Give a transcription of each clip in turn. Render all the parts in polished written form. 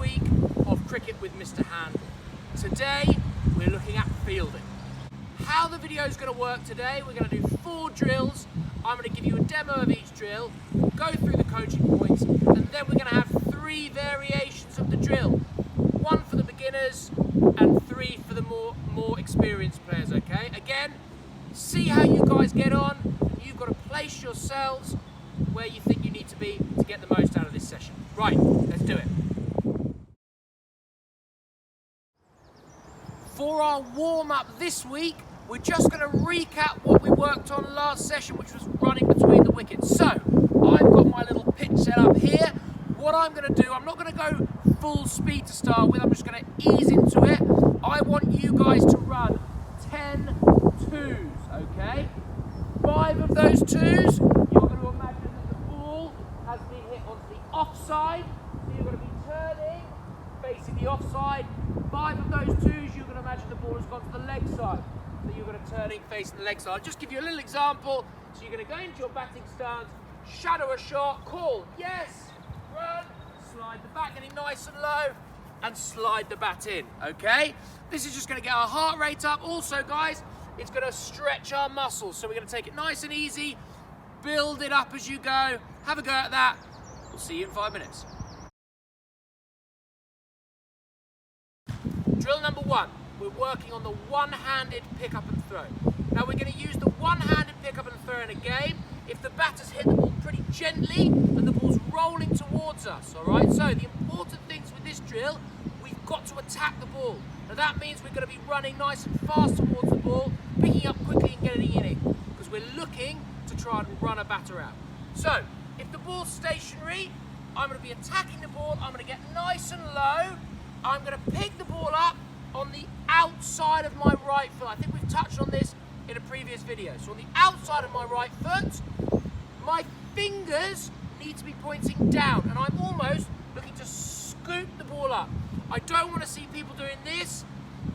week of Cricket with Mr. Handel. Today, we're looking at fielding. How the video is going to work today, we're going to do 4 drills. I'm going to give you a demo of each drill, go through the coaching points, and then we're going to have 3 variations of the drill. 1 for the beginners and 3 for the more experienced players, okay? Again, see how you guys get on. You've got to place yourselves where you think you need to be to get the most out of this session. Right, let's do it. For our warm-up this week, we're just going to recap what we worked on last session, which was running between the wickets. So, I've got my little pitch set up here. What I'm going to do, I'm not going to go full speed to start with, I'm just going to ease into it. I want you guys to run 10 twos, okay? 5 of those twos, you're going to imagine that the ball has been hit onto the offside. So you're going to be turning, facing the offside. 5 of those twos, you're going to imagine the ball has gone to the leg side. So you're going to turning, facing the leg side. I'll just give you a little example. So you're going to go into your batting stance, shadow a shot, call, yes, run, slide the bat, getting nice and low, and slide the bat in, okay? This is just going to get our heart rate up. Also, guys, it's going to stretch our muscles. So we're going to take it nice and easy, build it up as you go. Have a go at that. We'll see you in 5 minutes. Drill number 1, we're working on the one-handed pick up and throw. Now we're going to use the one-handed pick up and throw in a game if the batter's hit the ball pretty gently and the ball's rolling towards us, all right? So the important things with this drill, we've got to attack the ball. Now that means we're going to be running nice and fast towards the ball, picking up quickly and getting in it, because we're looking to try and run a batter out. So, if the ball's stationary, I'm going to be attacking the ball, I'm going to get nice and low, I'm going to pick the ball up on the outside of my right foot. I think we've touched on this in a previous video. So on the outside of my right foot, my fingers need to be pointing down, and I'm almost looking to scoop the ball up. I don't want to see people doing this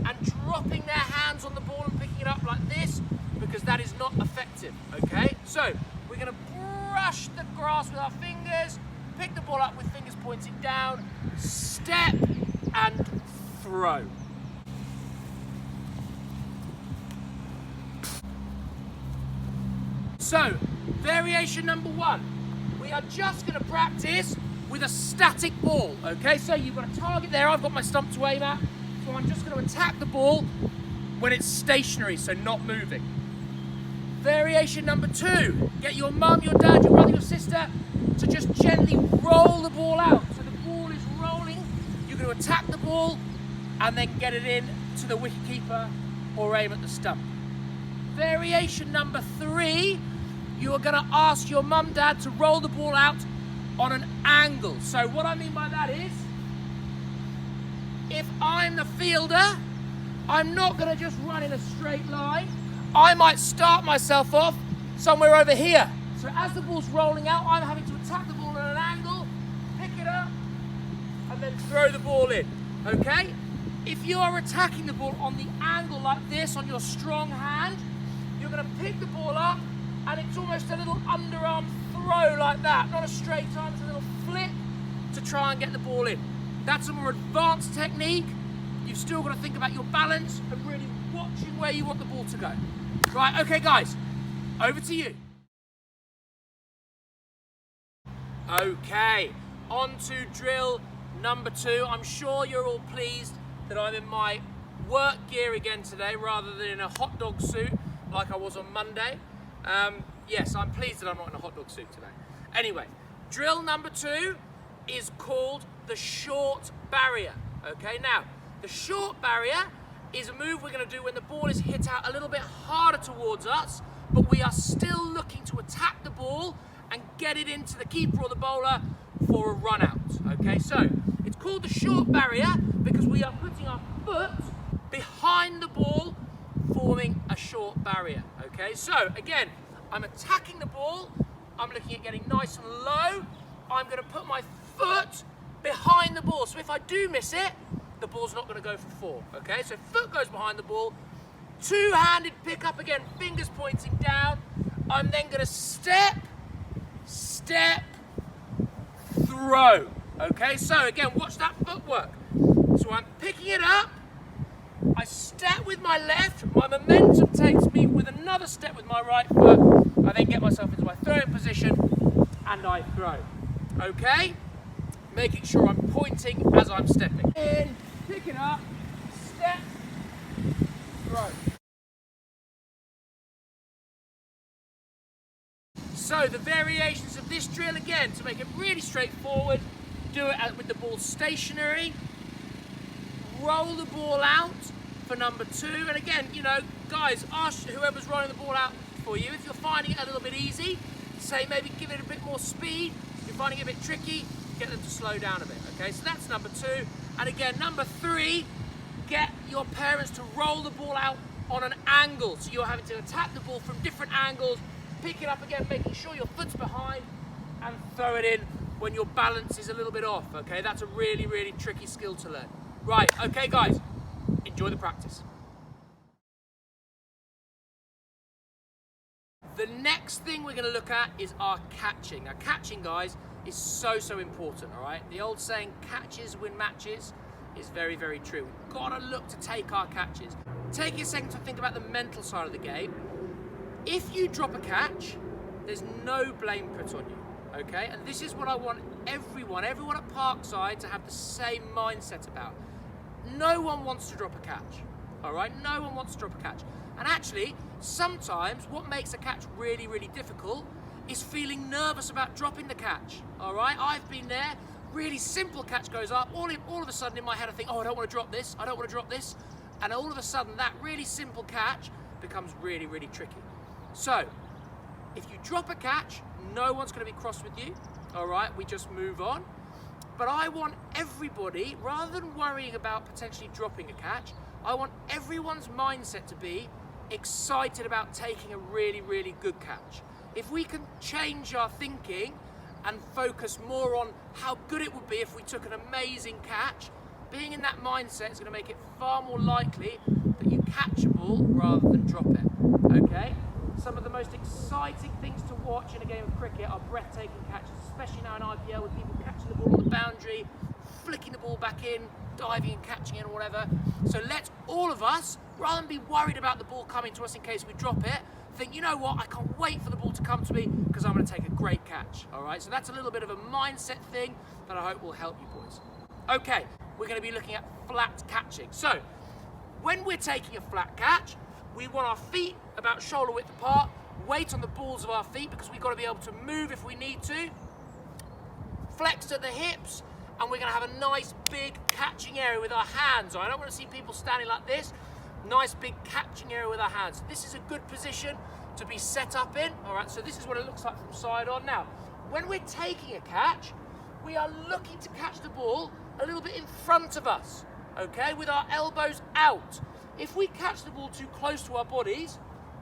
and dropping their hands on the ball and picking it up like this, because that is not effective, okay? So we're going to brush the grass with our fingers, pick the ball up with fingers pointing down, step and throw. So, variation number 1, we are just going to practice with a static ball, okay? So you've got a target there, I've got my stump to aim at, so I'm just going to attack the ball when it's stationary, so not moving. Variation number 2, get your mum, your dad, your brother, your sister to just gently roll the ball out. So the ball is rolling, you're going to attack the ball and then get it in to the wicketkeeper or aim at the stump. Variation number 3, you are going to ask your mum, dad to roll the ball out on an angle. So what I mean by that is, if I'm the fielder, I'm not going to just run in a straight line. I might start myself off somewhere over here. So as the ball's rolling out, I'm having to attack the ball at an angle, pick it up, and then throw the ball in, okay? If you are attacking the ball on the angle like this, on your strong hand, you're going to pick the ball up, and it's almost a little underarm throw like that. Not a straight arm, it's a little flip to try and get the ball in. That's a more advanced technique. You've still got to think about your balance and really watching where you want the ball to go. Right, okay guys, over to you. Okay, on to drill number 2. I'm sure you're all pleased that I'm in my work gear again today rather than in a hot dog suit like I was on Monday. Yes, I'm pleased that I'm not in a hot dog suit today. Anyway, drill number 2 is called the short barrier. Okay, now, the short barrier is a move we're going to do when the ball is hit out a little bit harder towards us, but we are still looking to attack the ball and get it into the keeper or the bowler for a run out. Okay, so it's called the short barrier because we are putting our foot behind the ball, forming a short barrier. Okay, so again, I'm attacking the ball, I'm looking at getting nice and low, I'm going to put my foot behind the ball, so if I do miss it, the ball's not going to go for 4, okay? So foot goes behind the ball, two-handed pick up again, fingers pointing down. I'm then going to step, throw, Okay, so again, watch that footwork. So I'm picking it up, I step with my left, my momentum takes me with another step with my right foot, I then get myself into my throwing position and I throw. Okay? Making sure I'm pointing as I'm stepping. In, pick it up, step, throw. So the variations of this drill, again, to make it really straightforward, do it with the ball stationary, roll the ball out for number 2, and again, you know, guys, ask whoever's rolling the ball out for you, if you're finding it a little bit easy, say maybe give it a bit more speed. If you're finding it a bit tricky, get them to slow down a bit, okay? So that's number 2, and again, number 3, get your parents to roll the ball out on an angle, so you're having to attack the ball from different angles, pick it up again, making sure your foot's behind, and throw it in when your balance is a little bit off, okay? That's a really, really tricky skill to learn. Right, okay guys, enjoy the practice. The next thing we're going to look at is our catching. Now catching, guys, is so important, all right? The old saying, catches win matches, is very, very true. We've got to look to take our catches. Take a second to think about the mental side of the game. If you drop a catch, there's no blame put on you, okay? And this is what I want everyone at Parkside to have the same mindset about. No one wants to drop a catch, all right? No one wants to drop a catch. And actually, sometimes what makes a catch really, really difficult is feeling nervous about dropping the catch, all right? I've been there, really simple catch goes up, all of a sudden in my head I think, oh, I don't want to drop this, I don't want to drop this, and all of a sudden that really simple catch becomes really, really tricky. So, if you drop a catch, no one's going to be cross with you, all right? We just move on. But I want everybody, rather than worrying about potentially dropping a catch, I want everyone's mindset to be excited about taking a really, really good catch. If we can change our thinking and focus more on how good it would be if we took an amazing catch, being in that mindset is going to make it far more likely that you catch a ball rather than drop it, okay? Some of the most exciting things to watch in a game of cricket are breathtaking catches, especially now in IPL with people catching the ball on the boundary, flicking the ball back in, diving and catching it or whatever. So let's all of us, rather than be worried about the ball coming to us in case we drop it, think, you know what, I can't wait for the ball to come to me because I'm going to take a great catch, all right? So that's a little bit of a mindset thing that I hope will help you boys. Okay, we're going to be looking at flat catching. So when we're taking a flat catch, we want our feet about shoulder width apart, weight on the balls of our feet because we've got to be able to move if we need to, flex at the hips, and we're going to have a nice big catching area with our hands. I don't want to see people standing like this. Nice big catching area with our hands. This is a good position to be set up in. All right, so this is what it looks like from side on. Now, when we're taking a catch, we are looking to catch the ball a little bit in front of us, okay, with our elbows out. If we catch the ball too close to our bodies,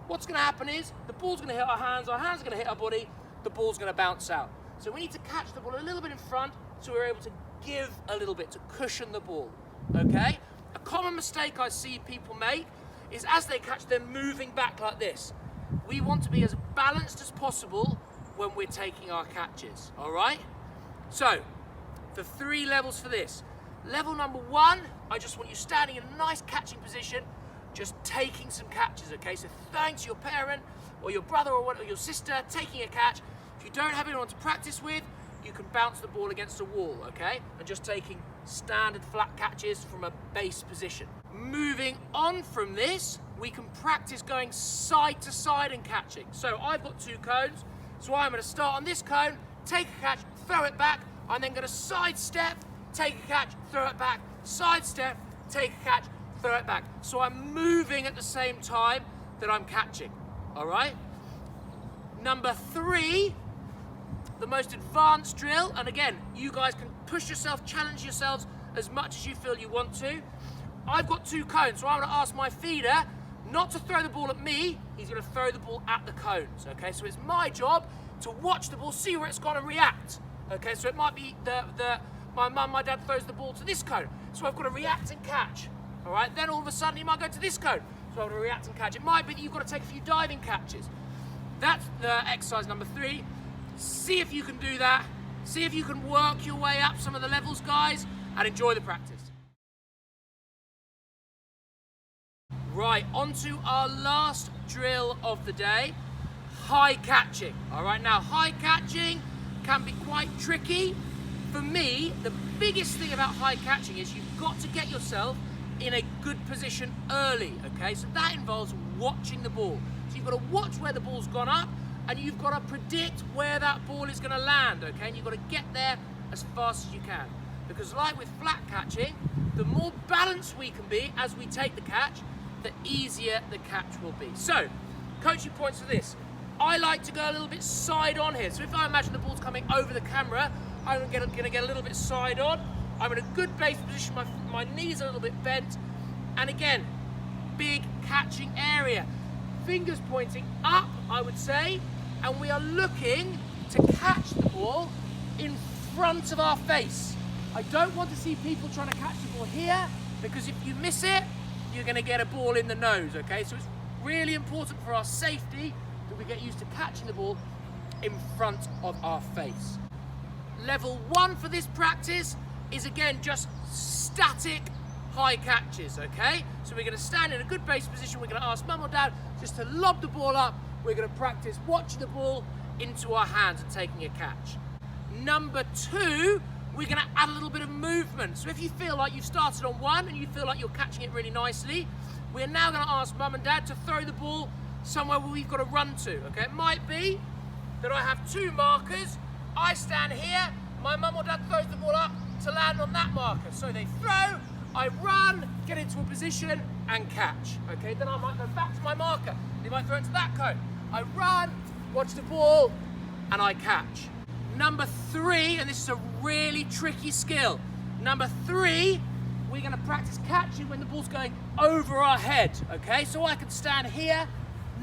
what's going to happen is the ball's going to hit our hands are going to hit our body, the ball's going to bounce out. So we need to catch the ball a little bit in front so we're able to give a little bit to cushion the ball, okay? A common mistake I see people make is as they catch, they're moving back like this. We want to be as balanced as possible when we're taking our catches, all right? So, the 3 levels for this. Level number 1, I just want you standing in a nice catching position, just taking some catches, okay? So thanks to your parent or your brother or your sister taking a catch. If you don't have anyone to practice with, you can bounce the ball against a wall, okay? And just taking standard flat catches from a base position. Moving on from this, we can practice going side to side and catching. So I've got 2 cones, so I'm going to start on this cone, take a catch, throw it back. I'm then going to sidestep, take a catch, throw it back, sidestep, take a catch, throw it back. So I'm moving at the same time that I'm catching, all right? Number 3, the most advanced drill, and again, you guys can push yourself, challenge yourselves as much as you feel you want to. I've got 2 cones, so I'm going to ask my feeder not to throw the ball at me, he's going to throw the ball at the cones, okay? So it's my job to watch the ball, see where it's going to react, okay? So it might be my mum, my dad throws the ball to this cone, so I've got to react and catch, all right? Then all of a sudden he might go to this cone, so I've got to react and catch. It might be that you've got to take a few diving catches. That's the exercise number 3. See if you can do that See if you can work your way up some of the levels, guys, and enjoy the practice. Right, on to our last drill of the day, high catching. All right, now high catching can be quite tricky. For me, the biggest thing about high catching is you've got to get yourself in a good position early, okay? So that involves watching the ball. So you've got to watch where the ball's gone up, and you've got to predict where that ball is going to land, okay? And you've got to get there as fast as you can. Because like with flat catching, the more balanced we can be as we take the catch, the easier the catch will be. So, coaching points for this. I like to go a little bit side on here. So if I imagine the ball's coming over the camera, I'm going to get a little bit side on. I'm in a good base position, my knees are a little bit bent. And again, big catching area. Fingers pointing up, I would say. And we are looking to catch the ball in front of our face. I don't want to see people trying to catch the ball here, because if you miss it, you're going to get a ball in the nose, okay? So it's really important for our safety that we get used to catching the ball in front of our face. Level 1 for this practice is, again, just static high catches, okay? So we're going to stand in a good base position. We're going to ask mum or dad just to lob the ball up. We're going to practice watching the ball into our hands and taking a catch. Number 2, we're going to add a little bit of movement. So if you feel like you've started on one and you feel like you're catching it really nicely, we're now going to ask mum and dad to throw the ball somewhere where we've got to run to, okay? It might be that I have 2 markers. I stand here, my mum or dad throws the ball up to land on that marker. So they throw, I run, get into a position and catch, okay? Then I might go back to my marker. They might throw it to that cone. I run, watch the ball, and I catch. Number 3, and this is a really tricky skill. Number 3, we're going to practice catching when the ball's going over our head, okay? So I can stand here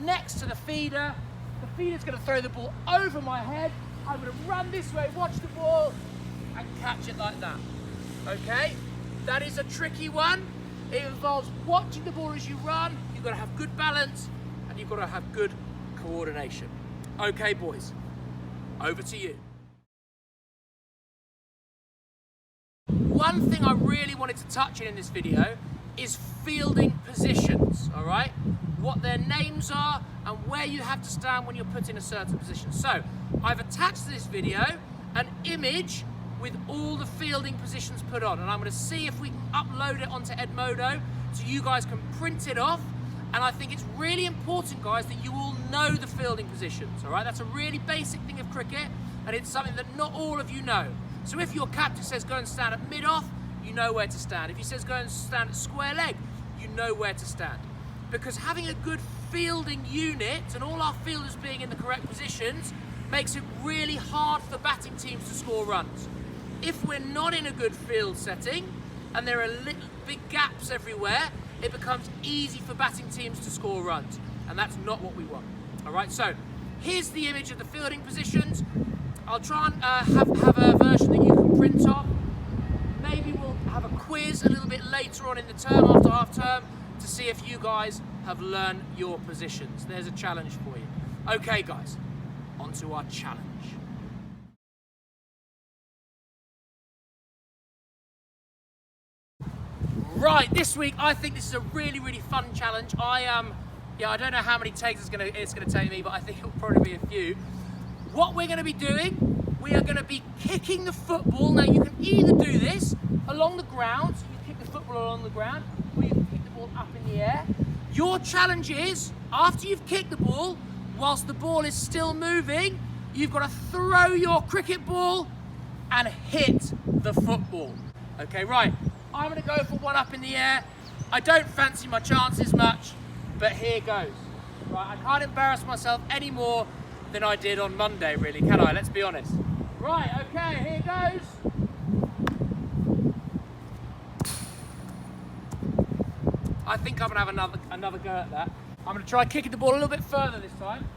next to the feeder. The feeder's going to throw the ball over my head. I'm going to run this way, watch the ball, and catch it like that, okay? That is a tricky one. It involves watching the ball as you run. You've got to have good balance, and you've got to have good coordination. Okay, boys, over to you. One thing I really wanted to touch in this video is fielding positions, all right? What their names are and where you have to stand when you're put in a certain position. So I've attached to this video an image with all the fielding positions put on, and I'm going to see if we can upload it onto Edmodo so you guys can print it off. And I think it's really important, guys, that you all know the fielding positions, all right? That's a really basic thing of cricket, and it's something that not all of you know. So if your captain says go and stand at mid-off, you know where to stand. If he says go and stand at square leg, you know where to stand. Because having a good fielding unit and all our fielders being in the correct positions makes it really hard for batting teams to score runs. If we're not in a good field setting and there are little big gaps everywhere, it becomes easy for batting teams to score runs, and that's not what we want. All right, so here's the image of the fielding positions. I'll try and have a version that you can print off. Maybe we'll have a quiz a little bit later on in the term, after half term, to see if you guys have learned your positions. There's a challenge for you. Okay, guys, on to our challenge. Right, this week I think this is a really, really fun challenge. I don't know how many takes it's gonna take me, but I think it'll probably be a few. What we're gonna be doing, we are gonna be kicking the football. Now you can either do this along the ground, so you kick the football along the ground, or you can kick the ball up in the air. Your challenge is, after you've kicked the ball, whilst the ball is still moving, you've got to throw your cricket ball and hit the football. Okay, right. I'm going to go for one up in the air. I don't fancy my chances much, but here goes. Right, I can't embarrass myself any more than I did on Monday, really, can I? Let's be honest. Right, okay, here goes. I think I'm going to have another go at that. I'm going to try kicking the ball a little bit further this time.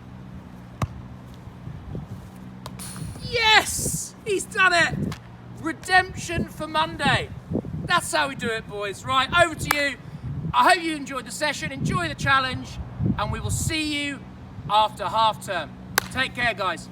Yes! He's done it! Redemption for Monday. That's how we do it, boys. Right, over to you. I hope you enjoyed the session, enjoy the challenge, and we will see you after half term. Take care, guys.